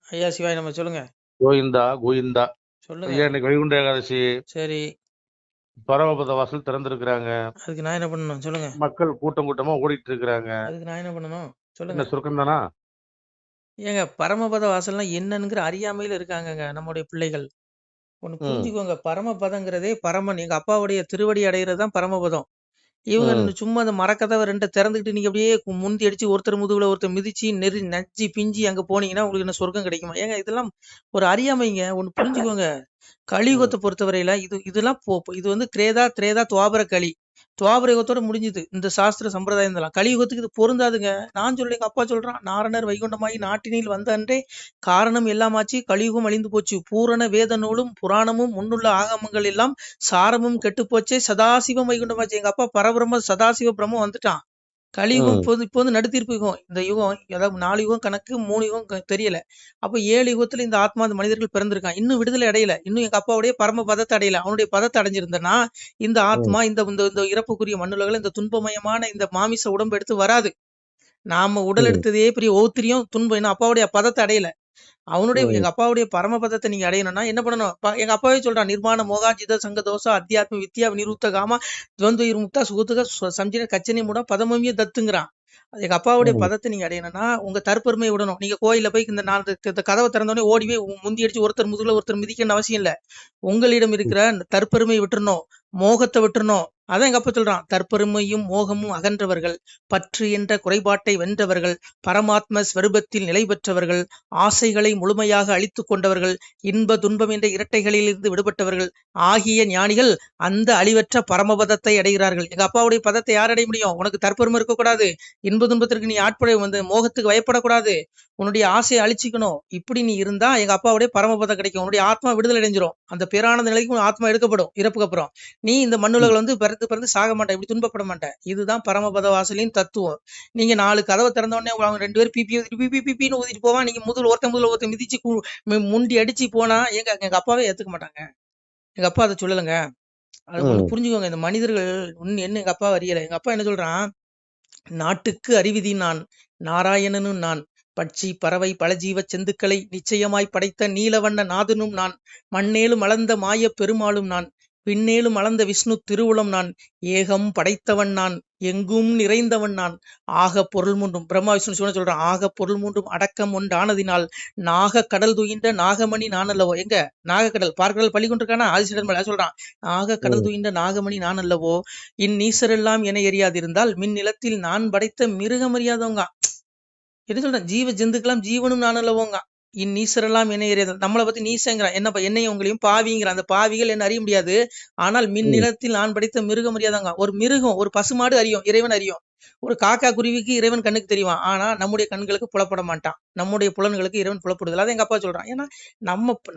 ஐயா சிவாய் நம்ம சொல்லுங்க. கோவிந்தா கோவிந்தா. சொல்லுங்க. ஐயா, இன்னைக்கு வைகுண்ட ஏகாதசி. சரி. பரமபத வாசல் திறந்திருக்கிறாங்க. அதுக்கு நான் என்ன பண்ணணும் சொல்லுங்க. மக்கள் கூட்டம் கூட்டமா ஓடிட்டு இருக்கிறாங்க. அதுக்கு நான் என்ன பண்ணணும் சொல்லுங்க. என்ன சுருக்கம் தானா? ஏங்க பரமபத வாசல்னா என்னன்னுங்கிற அறியாமையில இருக்காங்கங்க நம்முடைய பிள்ளைகள். ஒண்ணு ம் புரிஞ்சுக்கோங்க. பரமபதங்கிறதே பரமன் எங்க அப்பாவுடைய திருவடி அடைகிறது தான் பரமபதம். இவங்க ம் சும்மா அந்த மரக்கதவை 2 திறந்துக்கிட்டு நீங்க அப்படியே முந்தி அடிச்சு ஒருத்தர் முதுகுல ஒருத்தர் மிதிச்சு நச்சு பிஞ்சி அங்க போனீங்கன்னா உங்களுக்கு என்ன சொர்க்கம் கிடைக்குமா? ஏங்க இதெல்லாம் ஒரு அறியாமைங்க. ஒண்ணு புரிஞ்சுக்கோங்க. ம் கலியுகத்தை பொறுத்தவரையில இதெல்லாம் இது வந்து திரேதா திரேதா துவாபர கலி. துவாபர யுகத்தோட முடிஞ்சுது இந்த சாஸ்திர சம்பிரதாயம் இதெல்லாம். கலியுகத்துக்கு இது பொருந்தாதுங்க. நான் சொல்ல எங்க அப்பா சொல்றான், நாரணர் வைகுண்டமாகி நாட்டினில் வந்த அன்றே காரணம் எல்லாமாச்சு, கலியுகம் அழிந்து போச்சு, பூரண வேத நூலும் புராணமும் முன்னுள்ள ஆகமங்கள் எல்லாம் சாரமும் கெட்டு போச்சே, சதாசிவம் வைகுண்டமாச்சு. எங்க அப்பா பரபிரம்ம சதாசிவ பிரம்மம் வந்துட்டான். கலியுகம் ம் இப்போ வந்து நடுத்தீர்ப்பு யுகம். இந்த யுகம் அதாவது 4 யுகம் கணக்கு, 3 யுகம் தெரியல. அப்ப 7 யுகத்துல இந்த ஆத்மா இந்த மனிதர்கள் பிறந்திருக்கான். இன்னும் விடுதலை அடையல. இன்னும் எங்க அப்பாவுடைய பரம பதத்தை அடையல. அவனுடைய பதத்தை அடைஞ்சிருந்தனா இந்த ம் ஆத்மா இந்த இந்த இந்த இறப்புக்குரிய மண்ணுலகில் இந்த துன்பமயமான இந்த மாமிச உடம்பு எடுத்து வராது. நாம உடல் ம் எடுத்ததே பெரிய ஓத்திரியம் துன்பம். இன்னும் அப்பாவுடைய பதத்தை அடையல. அவனுடைய ம் எங்க அப்பாவுடைய பரமபதத்தை நீங்க அடையணும்னா என்ன பண்ணணும்? எங்க அப்பாவே சொல்றான், நிர்மாண மோகாஜித சங்க தோசா அத்தியாத்ம வித்யா நிருத்த காமா துவந்து இருமுக்தா சுகத்துக சம்ஜின கச்சனி மூட பதமமிய தத்துங்கிறான். எங்க அப்பாவுடைய ம் பதத்தை நீங்க அடையணும்னா உங்க தற்பெருமை விடணும். நீங்க கோயில்ல போய் இந்த நாலு இந்த கதவை திறந்தோடனே ஓடி போய் முந்தி அடிச்சு ஒருத்தர் முதுகுல ஒருத்தர் மிதிக்கணும்னு அவசியம் இல்ல. உங்களிடம் இருக்கிற அந்த தற்பெருமை விட்டுறணும், மோகத்தை விட்டுறணும். அதான் எங்க அப்பா சொல்றான், தற்பெருமையும் மோகமும் அகன்றவர்கள், பற்று என்ற குறைபாட்டை வென்றவர்கள், பரமாத்ம ஸ்வரூபத்தில் நிலை பெற்றவர்கள், ஆசைகளை முழுமையாக அழித்து கொண்டவர்கள், இன்ப துன்பம் என்ற இரட்டைகளிலிருந்து விடுபட்டவர்கள் ஆகிய ஞானிகள் அந்த அழிவற்ற பரமபதத்தை அடைகிறார்கள். எங்க அப்பாவுடைய பதத்தை யார் அடைய முடியும்? உனக்கு தற்பெருமை இருக்கக்கூடாது, இன்ப துன்பத்திற்கு நீ ஆட்பட வந்து மோகத்துக்கு பயப்படக்கூடாது, உன்னுடைய ஆசையை அழிச்சிக்கணும். இப்படி நீ இருந்தா எங்க அப்பாவுடைய பரமபதம் கிடைக்கும். உன்னுடைய ஆத்மா விடுதலை அடைஞ்சிரும். அந்த பேரானந்த நிலைக்கு உன் ஆத்மா எடுக்கப்படும் இறப்புக்கு அப்புறம். நீ இந்த ம் மண்ணுலகில் வந்து பிறந்து பிறந்து சாக மாட்டேன், இப்படி துன்பப்பட மாட்டேன். இதுதான் பரமபத வாசலின் தத்துவம். நீங்க 4 கதவை திறந்த உடனே அவங்க 2 பேரும் பிபின்னு ஊதிட்டு போவான். நீங்க முதல்ல ஒருத்தர் மிதிச்சு முண்டி அடிச்சு போனா எங்க எங்க அப்பாவே ஏத்துக்க மாட்டாங்க. எங்க அப்பா அதை சொல்லலைங்க. அது ஒண்ணு ம் புரிஞ்சுக்கோங்க. இந்த மனிதர்கள் என்ன எங்க அப்பா அறியல. எங்க அப்பா என்ன சொல்றான், நாட்டுக்கு அறிவிதி நான், நாராயணனும் நான், பட்சி பறவை பலஜீவ செந்துக்களை நிச்சயமாய் படைத்த நீலவண்ண நாதனும் நான், மண்ணேலும் அளந்த மாய பெருமாளும் நான், பின்னேலும் அளந்த விஷ்ணு திருவுளம் நான், ஏகம் படைத்தவன் நான், எங்கும் நிறைந்தவன் நான், ஆக பொருள் மூன்றும் பிரம்மா விஷ்ணு சிவன் சொல்றான், ஆக பொருள் மூன்றும் அடக்கம் ஒன்றானதினால் நாக கடல் துயின்ற நாகமணி நான் அல்லவோ. எங்க நாகக்கடல் பார்க்கடல் பள்ளி கொண்டிருக்கானா ஆதிசிடன் சொல்றான், நாக கடல் ம் துயின்ற நாகமணி நான் அல்லவோ, இந்நீசரெல்லாம் என எரியாதிருந்தால் மின் நிலத்தில் நான் படைத்த மிருகம் அறியாதவங்க. என்ன சொல்றேன், ஜீவ ஜந்துக்கெல்லாம் ஜீவனும் நான் அல்லவோங்க. இந்நீசரெல்லாம் என்ன எரியாது. நம்மளை பத்தி நீசங்கிறான். என்னப்பா என்னையும் உங்களையும் பாவிங்கிறான். அந்த பாவிகள் என்ன அறிய முடியாது. ஆனால் மின் ம் நிலத்தில் நான் படைத்த மிருகம் அறியாதவங்க. ஒரு மிருகம், ஒரு பசுமாடு அறியும், இறைவன் அறியும். ஒரு காக்கா குருவிக்கு இறைவன் கண்ணுக்கு தெரியுவான். ஆனா நம்முடைய கண்களுக்கு புலப்பட மாட்டான். நம்முடைய புலன்களுக்கு இறைவன் புலப்படுதல். அதை எங்க அப்பா சொல்றான். ஏன்னா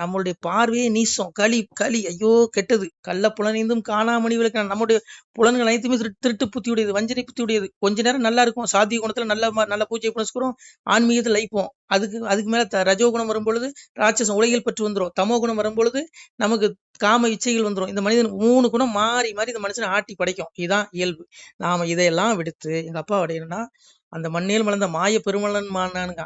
நம்மளுடைய பார்வையே நீசம், களி களி ஐயோ கெட்டது. கள்ள புலனைந்தும் காணாமணி விளக்க. நம்முடைய புலன்கள் அனைத்துமே திருட்டு புத்தி உடையது, வஞ்சனை புத்தி உடையது. கொஞ்ச நேரம் நல்லா இருக்கும், சாத்திய குணத்துல நல்ல பூஜை புனஸ்கரம், ஆன்மீகத்தில் லைப்போம். அதுக்கு அதுக்கு மேல ரஜோகுணம் வரும்பொழுது ராட்சசம் உலகில் பற்று வந்துடும். தமோ குணம் வரும்பொழுது நமக்கு காம இச்சைகள் வந்துடும். இந்த மனிதன் 3 குணம் மாறி மாறி இந்த மனுஷனை ஆட்டி படைக்கும். இதுதான் இயல்பு. நாம இதையெல்லாம் விடுத்து எங்க அப்பா அடையணும்னா அந்த மண்ணேல் மலர்ந்த மாய பெருமளன் மானானுங்க.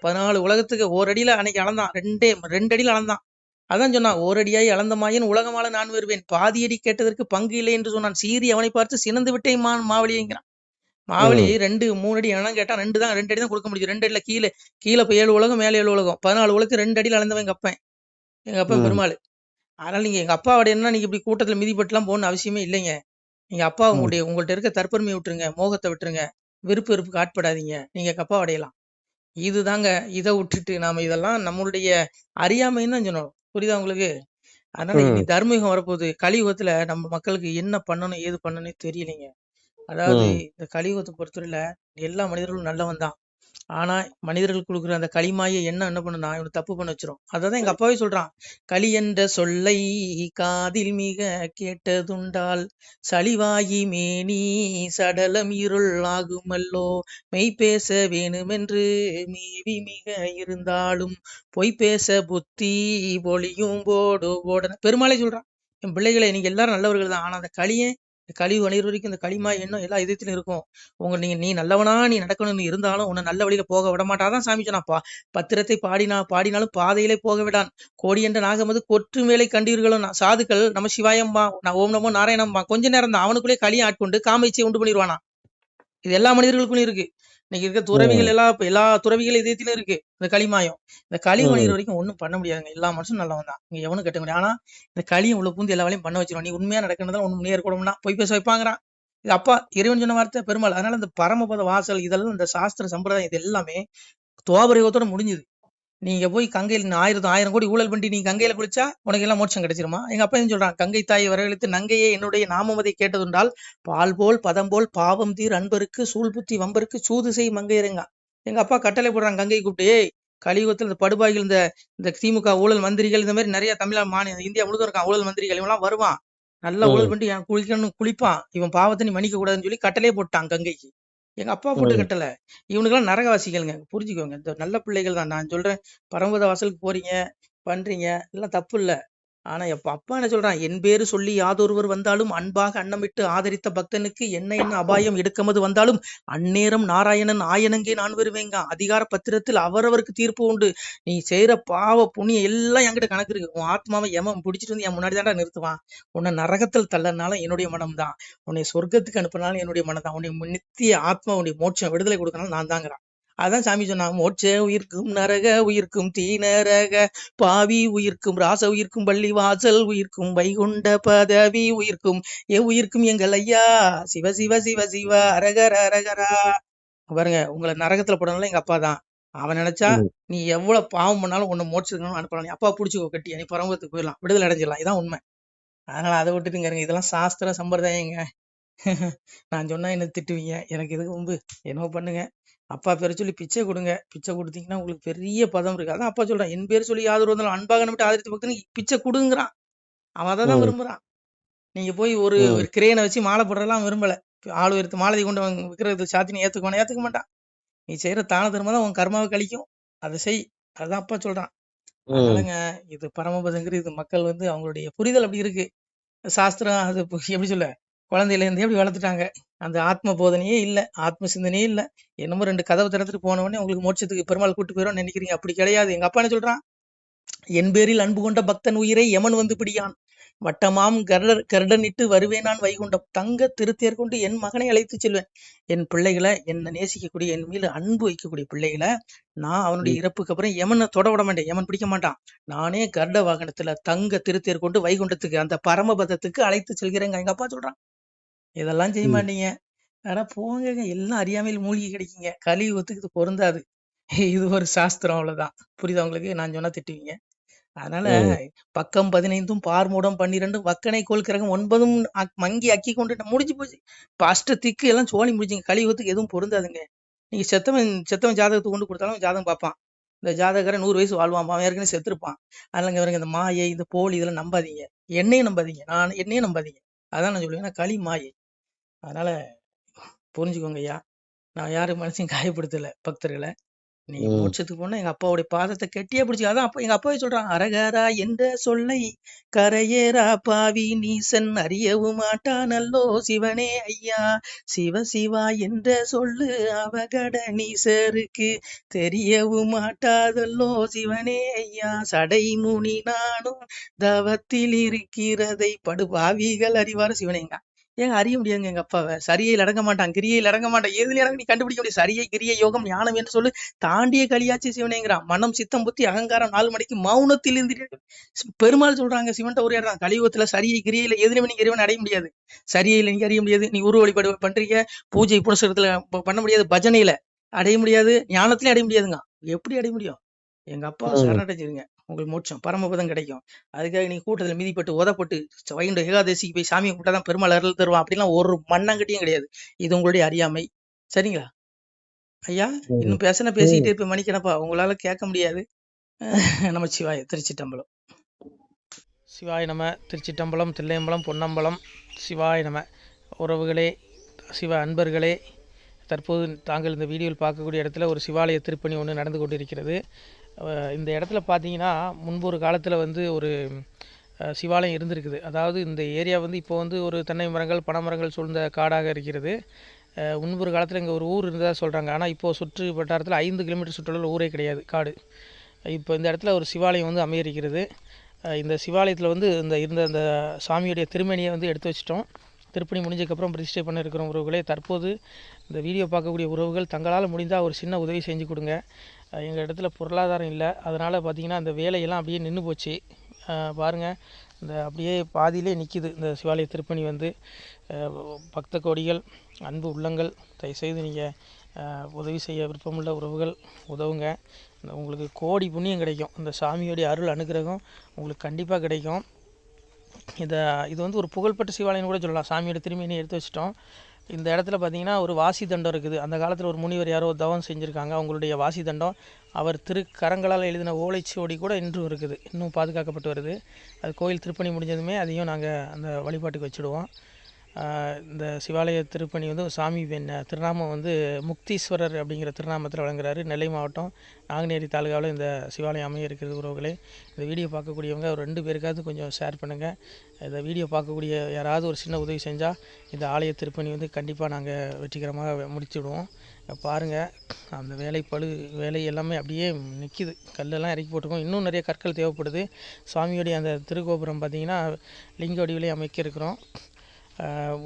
14 உலகத்துக்கு ஓரடியில அன்னைக்கு அளந்தான். 2 அடியில அளந்தான். அதான் சொன்னான், ஓரடியாய் அளந்த மாயன் உலகமால நான் வருவேன், பாதியடி கேட்டதற்கு பங்கு இல்லை என்று சொன்னான். சீறி அவனை பார்த்து சினந்து விட்டேன் மாவலிங்கிறான். மாவலி ம் 2 3 அடி இடம் கேட்டா 2 அடி தான் கொடுக்க முடியும். 2 அடியில கீழே கீழே போய் 7 உலகம், மேலே 7 உலகம், 14 உலகத்துக்கு 2 அடியில் அளந்தவன் எங்க அப்பன் ம் பெருமாள். அதனால நீங்க எங்க அப்பா என்ன நீங்க இப்படி கூட்டத்துல மிதிப்பட்டுலாம் போகணும்னு அவசியமே இல்லைங்க. நீங்க அப்பா ம் உங்கள்ட்ட இருக்க தற்பெருமையை விட்டுருங்க, மோகத்தை விட்டுருங்க, விருப்பு வெறுப்புக்கு ஆட்படாதீங்க. நீங்க எங்க அப்பா அடையலாம். இதுதாங்க. இதை விட்டுட்டு நாம இதெல்லாம் நம்மளுடைய அறியாமைன்னு தான் சொன்னோம். புரியுதா உங்களுக்கு? அதனால இனி ம் தர்மயுகம் வரப்போகுது. கலியுகத்துல நம்ம மக்களுக்கு என்ன பண்ணணும் ஏது பண்ணணும்னே தெரியலைங்க. அதாவது ம் இந்த கலியுகத்தை பொறுத்தவரையில எல்லா மனிதர்களும் நல்லவன் தான். ஆனா மனிதர்கள் கொடுக்குற அந்த களிமாய எண்ணம் என்ன பண்ணுனா இவனை தப்பு பண்ண வச்சிரும். அதான் எங்க அப்பாவே சொல்றான், களி என்ற சொல்லை காதில் மிக கேட்டதுண்டால் சளிவாயி மேனி சடலம் இருள் ஆகுமல்லோ, மெய் பேச வேணுமென்று மேவி மிக இருந்தாலும் பொய் பேச புத்தி பொழியும் போடு போட. பெருமாளே சொல்றான், என் பிள்ளைகளை நீங்க எல்லாரும் நல்லவர்கள் தான், ஆனா அந்த களியை கழிவு அணிகிற வரைக்கும் இந்த களிமா எண்ணம் எல்லா இதயத்திலும் இருக்கும். நீ நல்லவனா நீ நடக்கணும்னு இருந்தாலும் உன்னை நல்ல வழியில போக விட மாட்டாதான் சாமி சொன்னாப்பா. பத்திரத்தை பாடினாலும் பாதையிலே போக விடான். கோடி என்ற நாகமது கொற்று மேலை கண்டீர்களும் சாதுக்கள் நம்ம சிவாயம்பா ஓம் நமோ நாராயணம்பா கொஞ்ச நேரம் தான் அவனுக்குள்ளே களியை ஆட்கொண்டு காமைச்சியை உண்டு பண்ணிடுவானா. இது எல்லா மனிதர்களுக்கும் இருக்கு. இன்னைக்கு இருக்க துறவிகள் எல்லா துறவிகள் இதயத்திலும் இருக்கு இந்த களிமாயம். இந்த களி மனிதர் வரைக்கும் ஒண்ணும் பண்ண முடியாதுங்க. எல்லா மனுஷனும் நல்லவன் தான், இங்க எவனும் கட்ட முடியாது. ஆனா இந்த களியை உள்ள பூந்து எல்லா வேலையும் பண்ண வச்சிருவான். நீ உண்மையா நடக்கிறதா ஒண்ணு முன்னேற கூடம்னா போய் பேச வைப்பாங்கிறான். இது அப்பா இறைவன் சொன்ன வார்த்தை பெருமாள். அதனால இந்த பரமபத வாசல் இதெல்லாம் இந்த சாஸ்திர சம்பிரதாயம் இது எல்லாமே துவாபரயோகத்தோட முடிஞ்சுது. நீங்க போய் கங்கையில் 1000 கோடி ஊழல் பண்ணி நீ கங்கையில குளிச்சா உனக்கு எல்லாம் மோட்சம் கிடைச்சிருமா? எங்க அப்பா என்ன சொல்றான், கங்கை தாயை வரவழைத்து நங்கையே என்னுடைய நாமமதை கேட்டதுண்டால் பால் போல் பதம் போல் பாவம் தீர் அன்பருக்கு சூழ் புத்தி வம்பருக்கு சூது செய் மங்கையருங்க. எங்க அப்பா கட்டளை போடுறாங்க கங்கை கூப்பிட்டு, கலியுகத்தில் இந்த படுபாய்கள் இந்த திமுக ஊழல் மந்திரிகள் இந்த மாதிரி நிறைய இந்தியா முழுதும் இருக்கான் ஊழல் மந்திரிகள். இவெல்லாம் வருவான் நல்லா ஊழல் பண்ணிட்டு என் குளிக்கணும்னு குளிப்பான், இவன் பாவத்தை நீ மன்னிக்க கூடாதுன்னு சொல்லி கட்டளையே போட்டான் கங்கைக்கு. எங்க அப்பா போட்டு கட்டல. இவனுக்கெல்லாம் நரகவாசிகள்ங்க, புரிஞ்சுக்கோங்க. இந்த நல்ல பிள்ளைகள் தான் நான் சொல்றேன். பரமபத வாசலுக்கு போறீங்க பண்றீங்க எல்லாம் தப்பு இல்ல. ஆனா அப்பா என்ன சொல்றான், என் பேரு சொல்லி யாதொருவர் வந்தாலும் அன்பாக அன்னமிட்டு ஆதரித்த பக்தனுக்கு என்ன அபாயம் எடுக்கமது வந்தாலும் அந்நேரம் நாராயணன் ஆயனங்கே நான் வருவேங்க. அதிகார பத்திரத்தில் அவரவருக்கு தீர்ப்பு உண்டு. நீ செய்யற பாவ புண்ணியம் எல்லாம் என்கிட்ட கணக்கு இருக்கு. உன் ஆத்மாவை எமன் பிடிச்சிட்டு வந்து என் முன்னாடி தாண்டா நிறுத்துவான். உன்னை நரகத்தில் தள்ளனாலும் என்னுடைய மனம் தான், உன்னை சொர்க்கத்துக்கு அனுப்பினாலும் என்னுடைய மனம் தான், உன்னை நித்திய ஆத்மா உன்னுடைய மோட்சம் விடுதலை கொடுக்கனாலும் நான் தாங்கிறான். அதான் சாமி சொன்னாங்க, மோட்ச உயிர்க்கும் நரக உயிர்க்கும் தீநரக பாவி உயிர்க்கும் ராச உயிர்க்கும் பள்ளி வாசல் உயிர்க்கும் வைகுண்ட பதவி உயிர்க்கும் உயிர்க்கும் எங்கள் ஐயா சிவ சிவ சிவ சிவ அரகர அரகரா. பாருங்க, உங்களை நரகத்துல போடணும்ல எங்க அப்பா தான். அவன் நினைச்சா நீ எவ்வளவு பாவம் பண்ணாலும் உன்னை மோட்சத்துக்கு அனுப்பலாம். நீ அப்பா பிடிச்சிக்கோ கட்டி, நீ பரமத்துக்கு போயிடலாம், விடுதலை அடைஞ்சிடலாம். இதான் உண்மை. அதனால அதை விட்டுட்டுங்க, இதெல்லாம் சாஸ்திர சம்பிரதாயங்க. நான் சொன்னா என்ன திட்டுவீங்க, எனக்கு எதுக்கு முன்பு என்னவோ பண்ணுங்க. அப்பா பேரை சொல்லி பிச்சை கொடுங்க, பிச்சை கொடுத்தீங்கன்னா உங்களுக்கு பெரிய பதம் இருக்கு. அதான் அப்பா சொல்றான், என் பேர் சொல்லி யாதொரு வந்தாலும் அன்பாக நம்பிட்டு ஆதரித்து பக்தனுக்கு பிச்சை கொடுங்கிறான். அவன் அதை தான் விரும்புறான். நீங்க போய் ஒரு கிரேனை வச்சு மாலை போடுறதெல்லாம் விரும்பல. ஆள் உயர்த்து மாலை கொண்டு விற்கிறது சாத்தினி ஏத்துக்க மாட்டான். நீ செய்யற தான தர்மம் தான் உன் கர்மாவை கழிக்கும், அதை செய். அதுதான் அப்பா சொல்றான். அதனாலங்க இது பரமபதங்கிற இது மக்கள் அவங்களுடைய புரிதல் அப்படி இருக்கு. சாஸ்திரம் அது எப்படி சொல்ல, குழந்தையில இருந்து எப்படி வளர்த்துட்டாங்க. அந்த ஆத்ம போதனையே இல்ல, ஆத்ம சிந்தனையே இல்ல. என்னமோ 2 கதவை திறந்துட்டு போன உடனே உங்களுக்கு மோட்சத்துக்கு பெருமாள் கூட்டு போயிடும் நினைக்கிறீங்க. அப்படி கிடையாது. எங்க அப்பா என்ன சொல்றான், என் பேரில் அன்பு கொண்ட பக்தன் உயிரை யமன் வந்து பிடியான். வட்டமாம் கருடனிட்டு வருவேன் நான் வைகுண்டம். தங்க திருத்தேர் கொண்டு என் மகனை அழைத்து செல்வேன். என் பிள்ளைகளை, என்னை நேசிக்கக்கூடிய, என் மீது அன்பு வைக்கக்கூடிய பிள்ளைகளை நான் அவனுடைய இறப்புக்கு அப்புறம் யமனை தொட விட மாட்டேன். யமன் பிடிக்க மாட்டான். நானே கருட வாகனத்துல தங்க திருத்தேர் கொண்டு வைகுண்டத்துக்கு அந்த பரமபதத்துக்கு அழைத்து செல்கிறேங்க. எங்க அப்பா சொல்றான். இதெல்லாம் செய்ய மாட்டீங்க. ஆனா போங்க, எல்லாம் அறியாமையில் மூழ்கி கிடைக்கீங்க. கலியுகத்துக்கு இது பொருந்தாது. இது ஒரு சாஸ்திரம், அவ்வளவுதான். புரியுதா உங்களுக்கு? நான் சொன்னா திட்டுவீங்க. அதனால பக்கம் 15 பார்மூடம் 12 வக்கனை கோல் கிரகம் 9 மங்கி அக்கி கொண்டு முடிஞ்சு போச்சு. அஷ்டத்திக்கு எல்லாம் சோழி முடிச்சுங்க. கலியுகத்துக்கு எதுவும் பொருந்தாதுங்க. நீங்க செத்தவன் ஜாதகத்தை கொண்டு கொடுத்தாலும் ஜாதகம் பார்ப்பான். இந்த ஜாதகரை 100 வயசு வாழ்வான், அவன் ஏற்கனவே செத்துருப்பான். அதனால இந்த மாயை, இந்த போலி இதெல்லாம் நம்பாதீங்க. என்னையும் நம்பாதீங்க, என்னையும் நம்பாதீங்க. அதான் நான் சொல்லுவேன், களி மாயை. அதனால புரிஞ்சுக்கோங்க ஐயா, நான் யாரும் மனசையும் காயப்படுத்தல பக்தர்களை. நீங்க மோட்சத்துக்கு போனா எங்க அப்பாவுடைய பாதத்தை கெட்டியா பிடிச்சி. அதான் எங்க அப்பாவே சொல்றான், அரகரா என்ற சொல்லை கரையேரா பாவி நீசன் அறியவும் மாட்டானல்லோ சிவனே ஐயா. சிவ சிவா என்ற சொல்லு அவகட நீசருக்கு தெரியவும் மாட்டாதல்லோ சிவனே ஐயா. சடை முனி நானும் தவத்தில் இருக்கிறதை படுபாவிகள் அறிவார் சிவனேங்க. ஏங்க அறிய முடியாதுங்க எங்க அப்பாவை. சரியில் அடங்க மாட்டான், கிரியையில் அடங்க மாட்டான். எதுல இறங்க நீ கண்டுபிடிக்க முடியும். சரியை கிரியை யோகம் ஞானம் என்று சொல்லு தாண்டிய களியாச்சி சிவனேங்கிறான். மனம் சித்தம் புத்தி அகங்காரம் 4 மணிக்கு மௌனத்தில் இருந்து பெருமாள் சொல்றாங்க. சிவன்ட்ட உரையாடுறான், கலியுகத்துல சரியை கிரியையில எதுலையுமே நீங்க இறைவன் அடைய முடியாது. சரியில நீங்க அறிய முடியாது. நீ உருவ வழிபாடு பண்றீங்க, பூஜை புனஸ்கரத்துல பண்ண முடியாது, பஜனையில அடைய முடியாது, ஞானத்திலே அடைய முடியாதுங்க. எப்படி அடைய முடியும்? எங்க அப்பா சரணடைஞ்சிருங்க, உங்களுக்கு மோட்சம் பரமபதம் கிடைக்கும். அதுக்காக நீ கூட்டத்தில் மிதிப்பட்டு உதப்பட்டு வைகுண்ட ஏகாதசிக்கு போய் சாமியை கூட்டாதான் பெருமாள் அருள் தருவான் அப்படிலாம் ஒரு மண்ணாங்கட்டியும் கிடையாது. இது உங்களுடைய அறியாமை. சரிங்களா ஐயா? இன்னும் பேசிக்கிட்டே இருப்ப மணிக்கணப்பா, உங்களால கேட்க முடியாது. நம்ம சிவாய திருச்சிட்டம்பலம். சிவாய நம. திருச்சிட்டம்பலம், தில்லையம்பலம், பொன்னம்பலம். சிவாய நம. உறவுகளே, சிவ அன்பர்களே, தற்போது தாங்கள் இந்த வீடியோவில் பார்க்கக்கூடிய இடத்துல ஒரு சிவாலய திருப்பணி ஒன்று நடந்து கொண்டிருக்கிறது. இந்த இடத்துல பார்த்தீங்கன்னா, முன்பு ஒரு காலத்தில் ஒரு சிவாலயம் இருந்திருக்குது. அதாவது இந்த ஏரியா வந்து இப்போ வந்து ஒரு தென்னை மரங்கள் பனைமரங்கள் சூழ்ந்த காடாக இருக்கிறது. முன்பொரு காலத்தில் இங்கே ஒரு ஊர் இருந்ததாக சொல்கிறாங்க. ஆனால் இப்போது சுற்று வட்டாரத்தில் 5 கிலோமீட்டர் சுற்றுலாவில் ஊரே கிடையாது, காடு. இப்போ இந்த இடத்துல ஒரு சிவாலயம் வந்து அமையிருக்கிறது. இந்த சிவாலயத்தில் வந்து இருந்த அந்த சாமியுடைய திருமேனியை வந்து எடுத்து வச்சிட்டோம். திருப்பணி முடிஞ்சதுக்கப்புறம் பிரதிஷ்டை பண்ண இருக்கிற உறவுகளே, தற்போது இந்த வீடியோ பார்க்கக்கூடிய உறவுகள் தங்களால் முடிந்தால் ஒரு சின்ன உதவி செஞ்சு கொடுங்க. எங்கள் இடத்துல பொருளாதாரம் இல்லை, அதனால் பார்த்திங்கன்னா அந்த வேலையெல்லாம் அப்படியே நின்று போச்சு. பாருங்கள், இந்த அப்படியே பாதியிலே நிற்கிது இந்த சிவாலய திருப்பணி வந்து. பக்த கோடிகள், அன்பு உள்ளங்கள், தயவுசெய்து நீங்கள் உதவி செய்ய விருப்பமுள்ள உறவுகள் உதவுங்க. உங்களுக்கு கோடி புண்ணியம் கிடைக்கும். இந்த சாமியோடைய அருள் அனுகிரகம் உங்களுக்கு கண்டிப்பாக கிடைக்கும். இது வந்து ஒரு புகழ்பெற்ற சிவாலயம் கூட சொல்லலாம். சாமியோட திருமேனியை எடுத்து வச்சிட்டோம். இந்த இடத்துல பார்த்திங்கன்னா ஒரு வாசி தண்டம் இருக்குது. அந்த காலத்தில் ஒரு முனிவர் யாரோ தவம் செஞ்சுருக்காங்க. அவங்களுடைய வாசி தண்டம் அவர் திருக்கரங்களால் எழுதின ஓலைச்சுவடி கூட இன்றும் இருக்குது, இன்னும் பாதுகாக்கப்பட்டு வருது. அது கோயில் திருப்பணி முடிஞ்சதுமே அதையும் நாங்கள் அந்த வழிபாட்டுக்கு வச்சுடுவோம். இந்த சிவாலய திருப்பணி வந்து சாமி திருநாமம் வந்து முக்தீஸ்வரர் அப்படிங்கிற திருநாமத்தில் வழங்குறாரு. நெல்லை மாவட்டம் நாங்குநேரி தாலுகாவில் இந்த சிவாலயம் அமைய இருக்கிறது உறவுகளே. இந்த வீடியோ பார்க்கக்கூடியவங்க ஒரு 2 பேருக்காவது கொஞ்சம் ஷேர் பண்ணுங்கள். இந்த வீடியோ பார்க்கக்கூடிய யாராவது ஒரு சின்ன உதவி செஞ்சால் இந்த ஆலய திருப்பணி வந்து கண்டிப்பாக நாங்கள் வெற்றிகரமாக முடிச்சுடுவோம். பாருங்கள், அந்த வேலை எல்லாமே அப்படியே நிற்கிது. கல்லெல்லாம் இறக்கி போட்டிருக்கோம். இன்னும் நிறைய கற்கள் தேவைப்படுது. சுவாமியோடைய அந்த திருக்கோபுரம் பார்த்திங்கன்னா லிங்க வடிவிலே அமைக்க இருக்கிறோம்.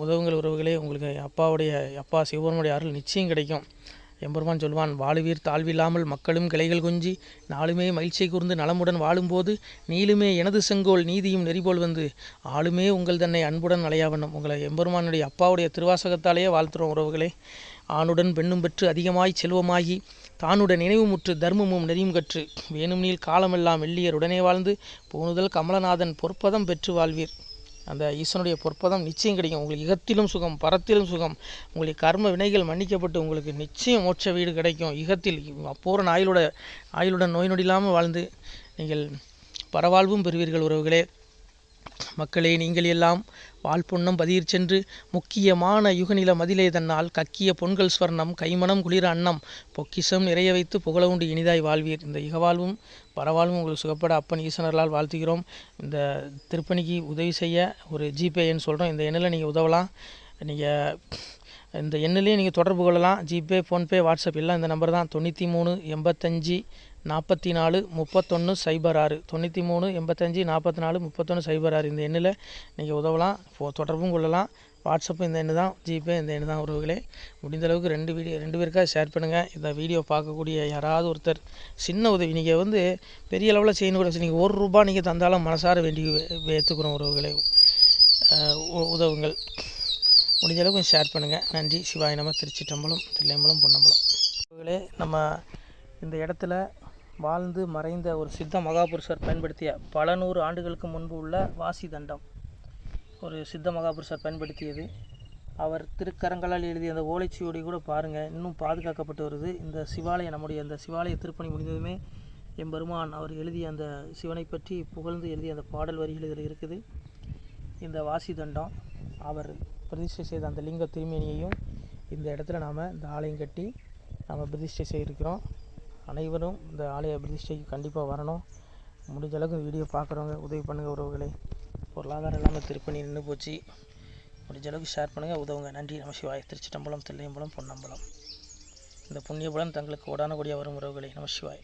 உதவுங்கள் உறவுகளே. உங்களுக்கு அப்பா சிவபெருமானுடைய அருள் நிச்சயம் கிடைக்கும். எம்பெருமான் சொல்வான், வாழுவீர் தாழ்வில்லாமல் மக்களும் கிளைகள் கொஞ்சி நாளுமே மகிழ்ச்சியை கூர்ந்து நலமுடன் வாழும்போது நீளுமே எனது செங்கோல் நீதியும் நெறிபோல் வந்து ஆளுமே உங்கள் தன்னை அன்புடன் அலையாவண்ணம். உங்களை எம்பெருமானுடைய அப்பாவுடைய திருவாசகத்தாலேயே வாழ்த்துறோம் உறவுகளே. ஆணுடன் பெண்ணும் பெற்று அதிகமாய் செல்வமாகி தானுடன் நினைவுமுற்று தர்மமும் நெறியும் கற்று வேணும்னில் காலமெல்லாம் வெள்ளியர் உடனே வாழ்ந்து போனுதல் கமலநாதன் பொற்பதம் பெற்று வாழ்வீர். அந்த ஈசனுடைய பொற்பதம் நிச்சயம் கிடைக்கும். உங்களுக்கு இகத்திலும் சுகம், பரத்திலும் சுகம். உங்களுடைய கர்ம வினைகள் மன்னிக்கப்பட்டு உங்களுக்கு நிச்சயம் மோட்ச வீடு கிடைக்கும். இகத்தில் பூரண ஆயுளுடன் நோய் நொடி இல்லாமல் வாழ்ந்து நீங்கள் பரவாழ்வும் பெறுவீர்கள் உறவுகளே. மக்களே, நீங்கள் எல்லாம் வாழ்பொன்னம் பதியிற் சென்று முக்கியமான யுகநில மதிலே தன்னால் கக்கிய பொன்கள் ஸ்வர்ணம் கைமணம் குளிர அன்னம் பொக்கிஷம் நிறைய வைத்து புகழ உண்டு இனிதாய் வாழ்வீர். இந்த இகவாழ்வும் பரவாழ்வும் உங்களுக்கு சுகப்பட அப்பன் ஈசனர்களால் வாழ்த்துகிறோம். இந்த திருப்பணிக்கு உதவி செய்ய ஒரு ஜிபே எண் சொல்கிறோம். இந்த எண்ணில் நீங்கள் உதவலாம். நீங்கள் இந்த எண்ணிலேயே நீங்கள் தொடர்பு கொள்ளலாம். ஜிபே, ஃபோன்பே, வாட்ஸ்அப் எல்லாம் இந்த நம்பர் தான். 93 85 44 31 06 93 85 44 31 06. இந்த எண்ணில் நீங்கள் உதவலாம், தொடர்பும் கொள்ளலாம். வாட்ஸ்அப்பு இந்த எண்ணு தான், ஜிபே இந்த எண்ணு தான் உறவுகளே. முடிந்தளவுக்கு 2 பேருக்காக ஷேர் பண்ணுங்கள். இந்த வீடியோ பார்க்கக்கூடிய யாராவது ஒருத்தர் சின்ன உதவி, நீங்கள் வந்து பெரிய அளவில் செய்யணும் கூட, நீங்கள் ₹1 நீங்கள் தந்தாலும் மனசார வேண்டி ஏற்றுக்கிறோம் உறவுகளே. உதவுங்கள். முடிஞ்ச அளவுக்கு கொஞ்சம் ஷேர் பண்ணுங்கள். நன்றி. சிவாய நம. திருச்சிற்றம்பலம், தில்லையம்பலம், பொன்னம்பலம். உறவுகளே, நம்ம இந்த இடத்துல வாழ்ந்து மறைந்த ஒரு சித்த மகாபுருஷர் பயன்படுத்திய பல 100 ஆண்டுகளுக்கு முன்பு உள்ள வாசி தண்டம் ஒரு சித்த மகாபுருஷர் பயன்படுத்தியது. அவர் திருக்கரங்களால் எழுதிய அந்த ஓலைச்சுவடி கூட பாருங்கள், இன்னும் பாதுகாக்கப்பட்டு வருது. இந்த சிவாலயம், நம்முடைய அந்த சிவாலய திருப்பணி முடிந்ததுமே எம்பெருமான் அவர் எழுதிய அந்த சிவனை பற்றி புகழ்ந்து எழுதிய அந்த பாடல் வரிகள் இதில் இருக்குது. இந்த வாசி தண்டம் அவர் பிரதிஷ்டை செய்த அந்த லிங்க திருமேனியையும் இந்த இடத்துல நாம் இந்த ஆலயம் கட்டி நாம் பிரதிஷ்டை செய்திருக்கிறோம். அனைவரும் இந்த ஆலய பிரதிஷ்டைக்கு கண்டிப்பாக வரணும். முடிஞ்ச அளவுக்கு வீடியோ பார்க்குறவங்க உதவி பண்ணுங்கள் உறவுகளை. பொருளாதாரம் இல்லாமல் திருப்பணி நின்று போச்சு. முடிஞ்ச அளவுக்கு ஷேர் பண்ணுங்கள், உதவுங்க. நன்றி. நம சிவாய. திருச்சிற்றம்பலம், தில்லையம்பலம், பொன்னம்பலம். இந்த புண்ணிய பலன் தங்களுக்கு கோடான கோடியாக வரும் உறவுகளை. நம சிவாய.